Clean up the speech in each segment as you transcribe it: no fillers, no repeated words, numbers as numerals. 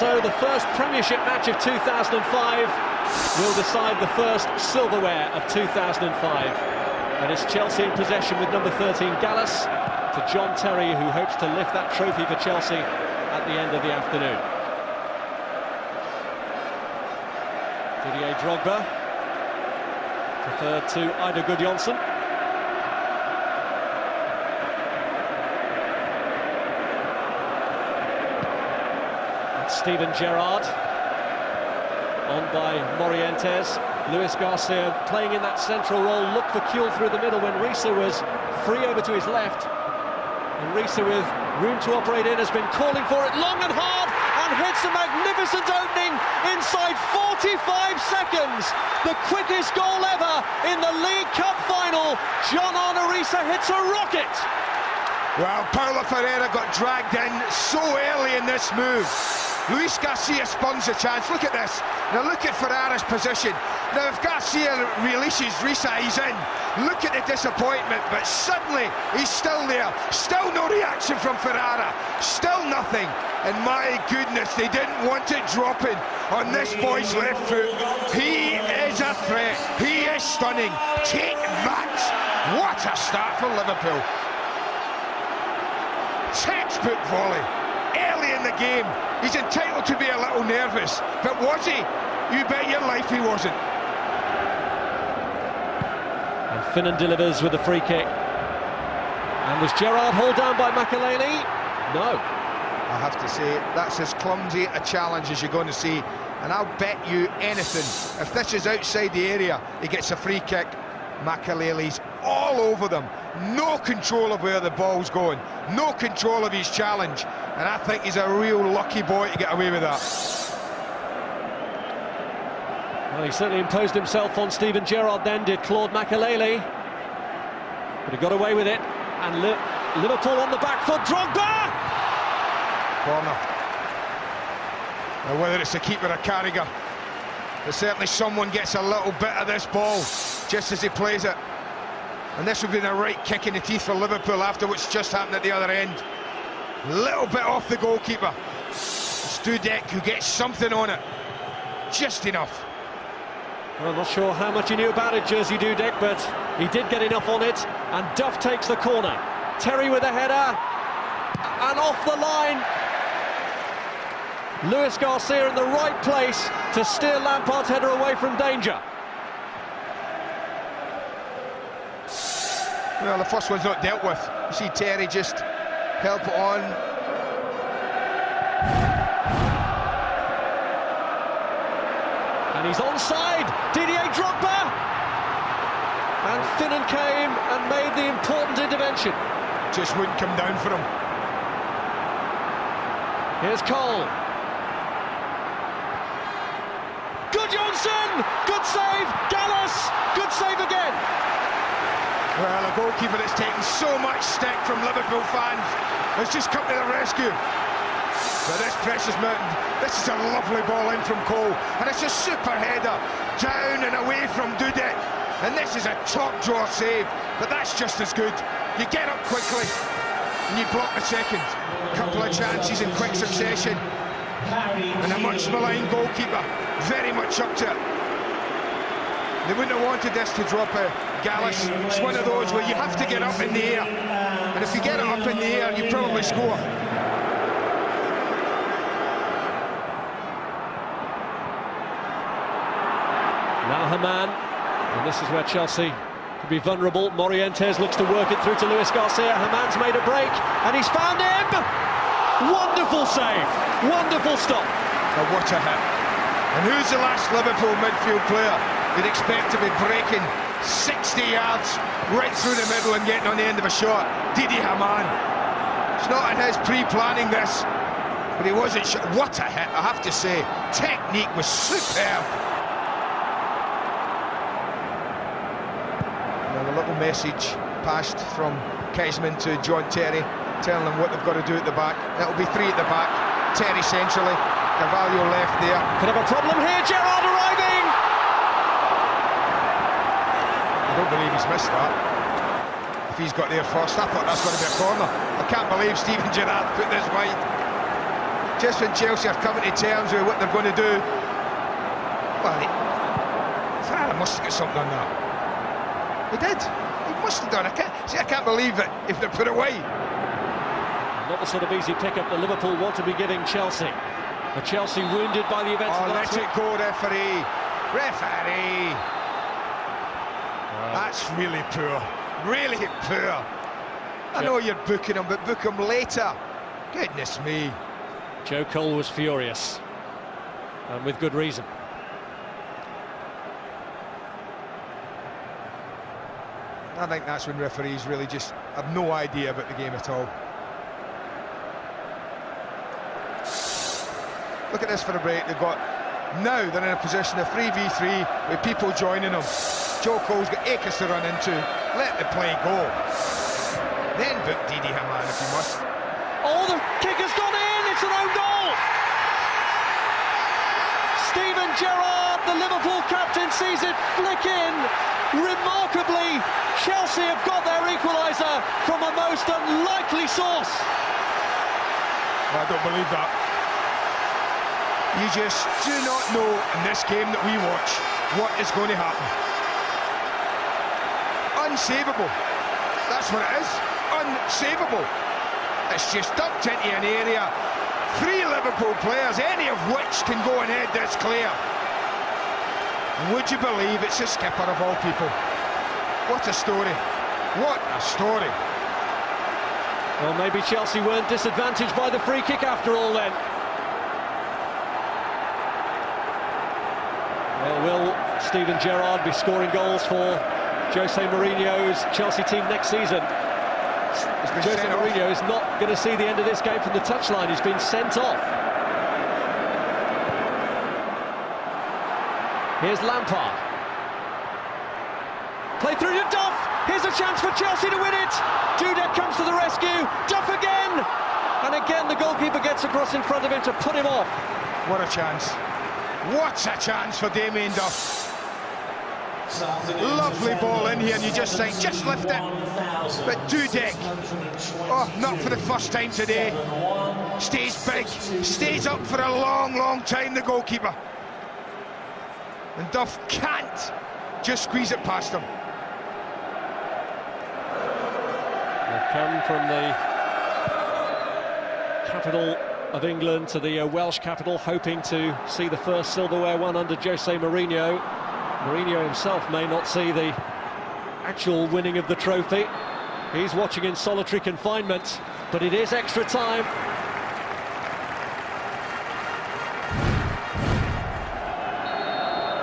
so the first Premiership match of 2005 will decide the first silverware of 2005. And it's Chelsea in possession with number 13 Gallus to John Terry, who hopes to lift that trophy for Chelsea at the end of the afternoon. Didier Drogba, preferred to Ida Gudjonsson. That's Steven Gerrard, on by Morientes. Luis Garcia playing in that central role, looked for Kuhl through the middle when Risa was free over to his left. And Risa, with room to operate in, has been calling for it long and hard and hits a magnificent opening inside 45 seconds. The quickest goal ever in the League Cup final. John-Arne Risa hits a rocket. Well, Paulo Ferreira got dragged in so early in this move. Luis Garcia spawns a chance. Look at this. Now look at Ferreira's position. Now if Garcia releases Risa, he's in. Look at the disappointment, but suddenly he's still there. Still no reaction from Ferreira. Still nothing. And my goodness, they didn't want it dropping on this boy's left foot. He is a threat. He is stunning. Take that. What a start for Liverpool. Textbook volley. Early in the game. He's entitled to be a little nervous, but was he? You bet your life he wasn't. And Finnan delivers with a free kick. And was Gerrard hauled down by Makelele? No. I have to say, that's as clumsy a challenge as you're going to see. And I'll bet you anything, if this is outside the area, he gets a free kick. Makelele's all over them. No control of where the ball's going. No control of his challenge. And I think he's a real lucky boy to get away with that. Well, he certainly imposed himself on Steven Gerrard then, did Claude Makelele. But he got away with it. And Liverpool on the back foot. Drogba! Corner. Now whether it's the keeper or Carragher, but certainly someone gets a little bit of this ball just as he plays it. And this would be the right kick in the teeth for Liverpool after what's just happened at the other end. A little bit off the goalkeeper. It's Dudek who gets something on it. Just enough. Well, I'm not sure how much he knew about it, Jersey Dudek, but he did get enough on it. And Duff takes the corner. Terry with a header. And off the line. Luis Garcia in the right place to steer Lampard's header away from danger. Well, the first one's not dealt with. You see Terry just help it on. And he's onside. Didier Drogba. And Finnan came and made the important intervention. Just wouldn't come down for him. Here's Cole. Gudjonsson! Good save. Gallus! Good save again. Well, a goalkeeper that's taken so much stick from Liverpool fans has just come to the rescue. But this precious mountain, this is a lovely ball in from Cole, and it's a super header down and away from Dudek. And this is a top draw save, but that's just as good. You get up quickly and you block the second. A couple of chances in quick succession, and a much maligned goalkeeper very much up to it. They wouldn't have wanted this to drop a Gallus. It's one of those where you have to get up in the air, and if you get it up in the air, you probably score. Now Haman, and this is where Chelsea could be vulnerable. Morientes looks to work it through to Luis Garcia. Haman's made a break, and he's found him! Wonderful save, wonderful stop. Now what a hit. And who's the last Liverpool midfield player you'd expect to be breaking 60 yards right through the middle and getting on the end of a shot? Didi Haman. It's not in his pre-planning this, but he wasn't sure. What a hit, I have to say. Technique was superb. Now a little message passed from Keisman to John Terry, telling them what they've got to do at the back. That'll be three at the back. Terry centrally, Carvalho left there. Could have a problem here, Gerrard arriving! I don't believe he's missed that. If he's got there first, I thought that's going to be a corner. I can't believe Steven Gerrard put this wide. just when Chelsea are coming to terms with what they're going to do. Well, Farrell must have got something on that. He did. He must have done. I can't believe it if they put it away. Not the sort of easy pickup that Liverpool want to be giving Chelsea. But Chelsea wounded by the events of the last week. Let it go, referee. Referee. That's really poor. Really poor. I know you're booking him, but book him later. Goodness me. Joe Cole was furious. And with good reason. I think that's when referees really just have no idea about the game at all. Look at this for a break. Now they're in a position of 3v3 with people joining them. Joe Cole's got acres to run into. Let the play go. Then book Didi Hamann if you must. Oh, the kick has gone in. It's an own goal. Steven Gerrard, the Liverpool captain, sees it flick in. Remarkably, Chelsea have got their equaliser from a most unlikely source. I don't believe that. You just do not know in this game that we watch what is going to happen. Unsavable. That's what it is. Unsavable. It's just dumped into an area. 3 Liverpool players, any of which can go and head this clear. Would you believe it's the skipper of all people? What a story. What a story. Well, maybe Chelsea weren't disadvantaged by the free kick after all then. Well, will Steven Gerrard be scoring goals for Jose Mourinho's Chelsea team next season? Jose Mourinho is not going to see the end of this game from the touchline. He's been sent off. Here's Lampard. Play through to Duff. Here's a chance for Chelsea to win it. Dudek comes to the rescue. Duff again. And again the goalkeeper gets across in front of him to put him off. What a chance. What a chance for Damien Duff. Lovely ball in here and you just think, just lift it. But Dudek, oh, not for the first time today. Stays big, stays up for a long, long time, the goalkeeper. And Duff can't just squeeze it past him. They've come from the capital of England to the Welsh capital, hoping to see the first silverware won under Jose Mourinho. Mourinho himself may not see the actual winning of the trophy. He's watching in solitary confinement, but it is extra time.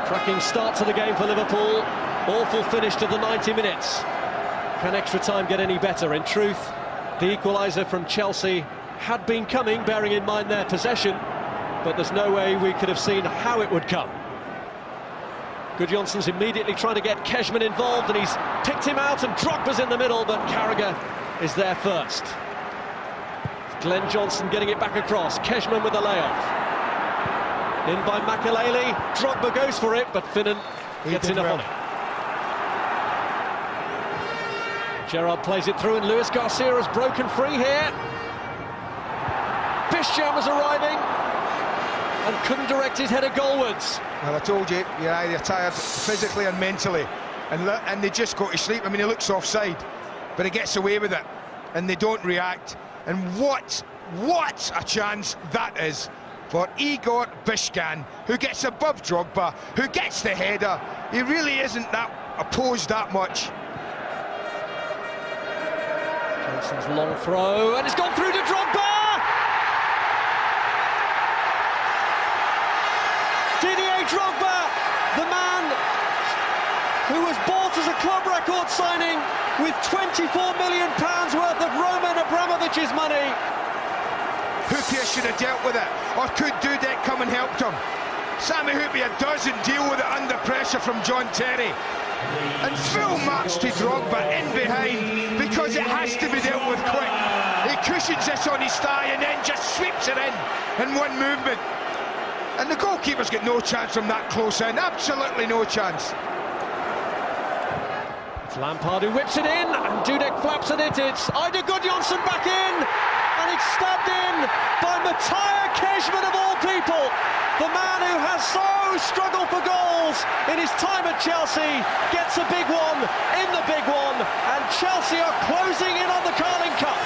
Cracking start to the game for Liverpool. Awful finish to the 90 minutes. Can extra time get any better? In truth, the equaliser from Chelsea had been coming, bearing in mind their possession, but there's no way we could have seen how it would come. Gudjonsson's immediately trying to get Keshman involved, and he's picked him out, and Drogba's in the middle, but Carragher is there first. Glenn Johnson getting it back across. Keshman with a layoff. In by Makelele. Drogba goes for it, but Finnan gets enough on it. Gerrard plays it through, and Luis Garcia has broken free here. Bisham was arriving and couldn't direct his header goalwards. Well, I told you, you're either tired physically and mentally, and they just go to sleep. I mean, he looks offside, but he gets away with it, and they don't react. And what a chance that is for Igor Bishkan, who gets above Drogba, who gets the header. He really isn't that opposed that much. Johnson's long throw, and it's gone through to Drogba! Didier Drogba, the man who was bought as a club record signing with £24 million worth of Roman Abramovich's money. Hyypiä should have dealt with it, or could Dudek come and helped him? Sami Hyypiä doesn't deal with it under pressure from John Terry. And full marks to Drogba in behind, because it has to be dealt with quick. He cushions this on his thigh and then just sweeps it in one movement. And the goalkeeper's got no chance from that close in, absolutely no chance. It's Lampard who whips it in, and Dudek flaps at it. It's Eidur Gudjondsson back in. and it's stabbed in by Mattia Kejman of all people. The man who has so struggled for goals in his time at Chelsea gets a big one in the big one, and Chelsea are closing in on the Carling Cup.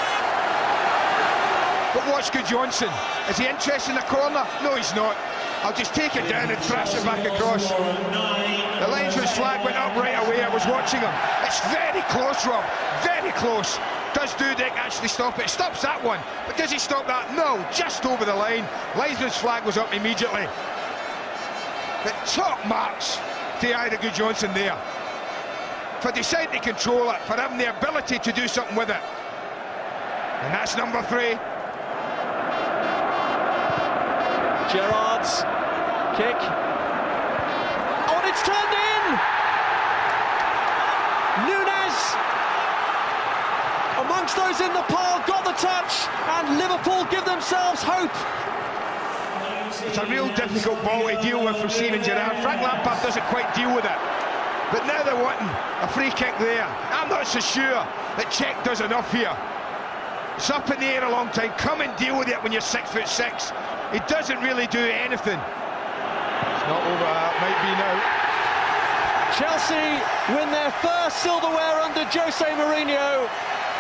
But watch Johnson. Is he interested in the corner? No, he's not. I'll just take it down and thrash it back across. The linesman's flag went up right away. I was watching him. It's very close, Rob. Very close. Does Dudek actually stop it? Stops that one. But does he stop that? No, just over the line. Linesman's flag was up immediately. But top marks to either Johnson there. For deciding to control it, for having the ability to do something with it. And that's number 3. Gerrard's kick. Oh, and it's turned in! Núñez, amongst those in the pile, got the touch, and Liverpool give themselves hope. It's a real difficult ball to deal with from Steven Gerrard. Frank Lampard doesn't quite deal with it. But now they're wanting a free kick there. I'm not so sure that Czech does enough here. It's up in the air a long time. Come and deal with it when you're 6'6". He doesn't really do anything. It's not over, it might be now. Chelsea win their first silverware under Jose Mourinho,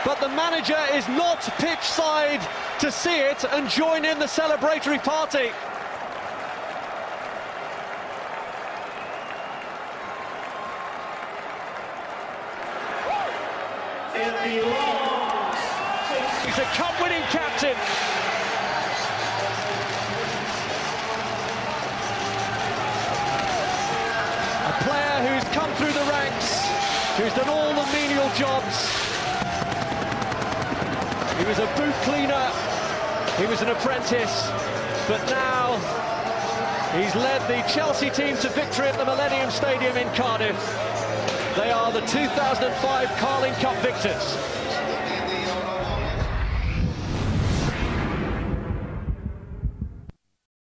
but the manager is not pitch side to see it and join in the celebratory party. He's a cup-winning captain. A player who's come through the ranks, who's done all the menial jobs. He was a boot cleaner, he was an apprentice, but now he's led the Chelsea team to victory at the Millennium Stadium in Cardiff. They are the 2005 Carling Cup victors.